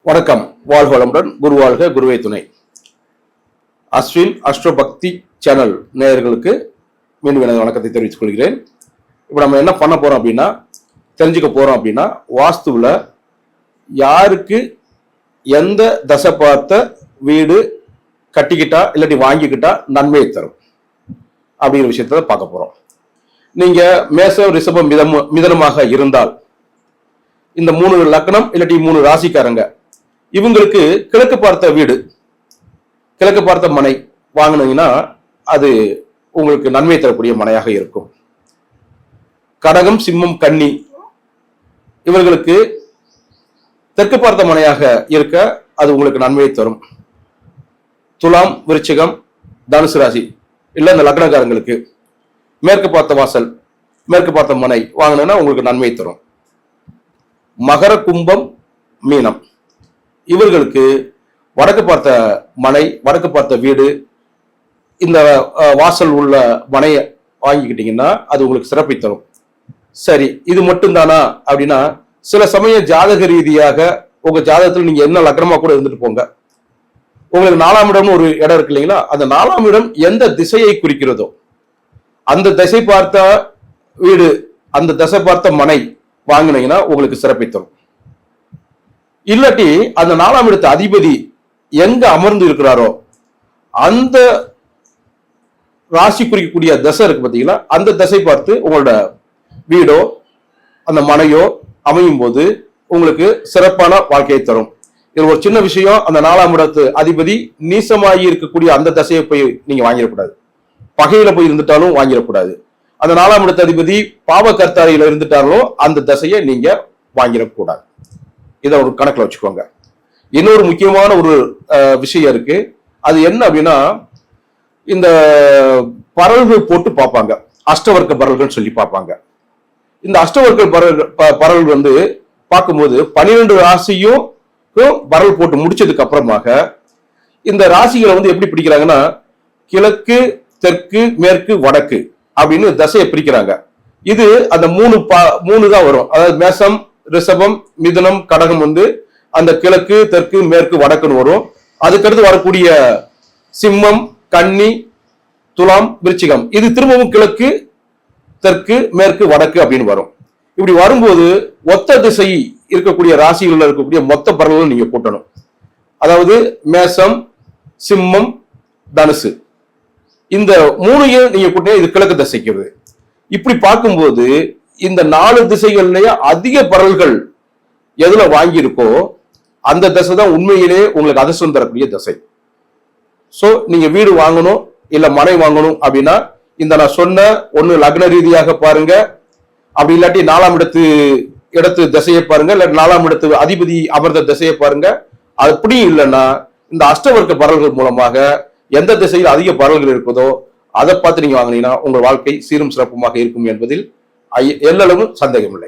வணக்கம். வாழ்க வளமுடன். குரு வாழ்க, குருவே துணை. அஸ்வின் அஸ்ட்ரோ பக்தி சேனல் நேயர்களுக்கு மீண்டும் எனது வணக்கத்தை தெரிவித்துக் கொள்கிறேன். இப்போ நம்ம என்ன பண்ண போறோம் அப்படின்னா, தெரிஞ்சுக்க போறோம் அப்படின்னா, வாஸ்துவில் யாருக்கு எந்த தசை பார்த்த வீடு கட்டிக்கிட்டா இல்லாட்டி வாங்கிக்கிட்டா நன்மையை தரும் அப்படிங்கிற விஷயத்த பார்க்க போறோம். நீங்க மேசம் ரிஷபம் மிதனமாக இருந்தால் இந்த 3 லக்னம் இல்லாட்டி 3 ராசிக்காரங்க இவங்களுக்கு கிழக்கு பார்த்த வீடு, கிழக்கு பார்த்த மனை வாங்கினீங்கன்னா அது உங்களுக்கு நன்மை தரக்கூடிய மனையாக இருக்கும். கடகம், சிம்மம், கன்னி இவர்களுக்கு தெற்கு பார்த்த மனையாக இருக்க அது உங்களுக்கு நன்மையை தரும். துலாம், விருச்சிகம், தனுசு ராசி இல்ல இந்த லக்னக்காரங்களுக்கு மேற்கு பார்த்த வாசல், மேற்கு பார்த்த மனை வாங்கினா உங்களுக்கு நன்மை தரும். மகர, கும்பம், மீனம் இவர்களுக்கு வடக்கு பார்த்த மனை, வடக்கு பார்த்த வீடு, இந்த வாசல் உள்ள மனையை வாங்கிக்கிட்டீங்கன்னா அது உங்களுக்கு சிறப்பை தரும். சரி, இது மட்டும்தானா அப்படின்னா, சில சமயம் ஜாதக ரீதியாக உங்க ஜாதகத்தில் நீங்க என்ன லக்னமா கூட இருந்துட்டு போங்க, உங்களுக்கு 4ஆம் இடம்னு ஒரு இடம் இருக்கு இல்லைங்களா, அந்த 4ஆம் இடம் எந்த திசையை குறிக்கிறதோ அந்த திசை பார்த்த வீடு, அந்த திசை பார்த்த மனை வாங்கினீங்கன்னா உங்களுக்கு சிறப்பை தரும். இல்லாட்டி அந்த 4ஆம் இடத்து அதிபதி எங்க அமர்ந்து இருக்கிறாரோ அந்த ராசி குறிக்கக்கூடிய தசை இருக்கு பார்த்தீங்களா, அந்த தசை பார்த்து உங்களோட வீடோ அந்த மனையோ அமையும் போது உங்களுக்கு சிறப்பான வாழ்க்கையை தரும். இது ஒரு சின்ன விஷயம். அந்த 4ஆம் இடத்து அதிபதி நீசமாகி இருக்கக்கூடிய அந்த தசையை போய் நீங்க வாங்கிடக்கூடாது. பகையில போய் இருந்துட்டாலும் வாங்கிடக்கூடாது. அந்த 4ஆம் இடத்து அதிபதி பாவ கர்த்தாரியில இருந்துட்டாலும் அந்த தசையை நீங்க வாங்கிடக்கூடாது. இதை ஒரு கணக்குல வச்சுக்கோங்க. இன்னொரு முக்கியமான ஒரு விஷயம் இருக்கு. அது என்ன அப்படின்னா, இந்த பரல்கள் போட்டு பார்ப்பாங்க, அஷ்டவர்க்க பரல்கள் சொல்லி பார்ப்பாங்க. இந்த அஷ்டவர்க்க பரல் வந்து பார்க்கும்போது 12 ராசியும் பரல் போட்டு முடிச்சதுக்கு அப்புறமாக இந்த ராசிகளை வந்து எப்படி பிடிக்கிறாங்கன்னா, கிழக்கு, தெற்கு, மேற்கு, வடக்கு அப்படின்னு தசையை பிரிக்கிறாங்க. இது அந்த 3 தான் வரும். அதாவது மேசம், ரிஷபம், மிதுனம், கடகம் வந்து அந்த கிழக்கு, தெற்கு, மேற்கு, வடக்குன்னு வரும். அதுக்கடுத்து வரக்கூடிய சிம்மம், கன்னி, துலாம், விருச்சிகம் இது திரும்பவும் கிழக்கு, தெற்கு, மேற்கு, வடக்கு அப்படின்னு வரும். இப்படி வரும்போது ஒத்த திசை இருக்கக்கூடிய ராசிகளில் இருக்கக்கூடிய மொத்த பரவலும் நீங்க கூட்டணும். அதாவது மேசம், சிம்மம், தனுசு இந்த 3ஐயும் நீங்க கூட்டினா இது கிழக்கு திசைக்கிறது. இப்படி பார்க்கும்போது இந்த 4 திசைகள்லயே அதிக பரல்கள் எதுல வாங்கியிருக்கோ அந்த திசை தான் உண்மையிலே உங்களுக்கு அதிர்ஷ்டம் தரக்கூடிய திசை. சோ நீங்க வீடு வாங்கணும் இல்ல மனை வாங்கணும் அப்படின்னா இந்த நான் சொன்ன ஒண்ணு லக்ன ரீதியாக பாருங்க, அப்படி இல்லாட்டி 4ஆம் இடத்து திசையை பாருங்க, இல்ல 4ஆம் இடத்து அதிபதி அமர்ந்த திசையை பாருங்க. அப்படியும் இல்லைன்னா இந்த அஷ்டவர்க்க பரல்கள் மூலமாக எந்த திசையில் அதிக பரல்கள் இருக்குதோ அதை பார்த்து நீங்க வாங்கினீங்கன்னா உங்க வாழ்க்கை சீரும் சிறப்புமாக இருக்கும் என்பதில் எல்லளவும் சந்தேகம் இல்லை.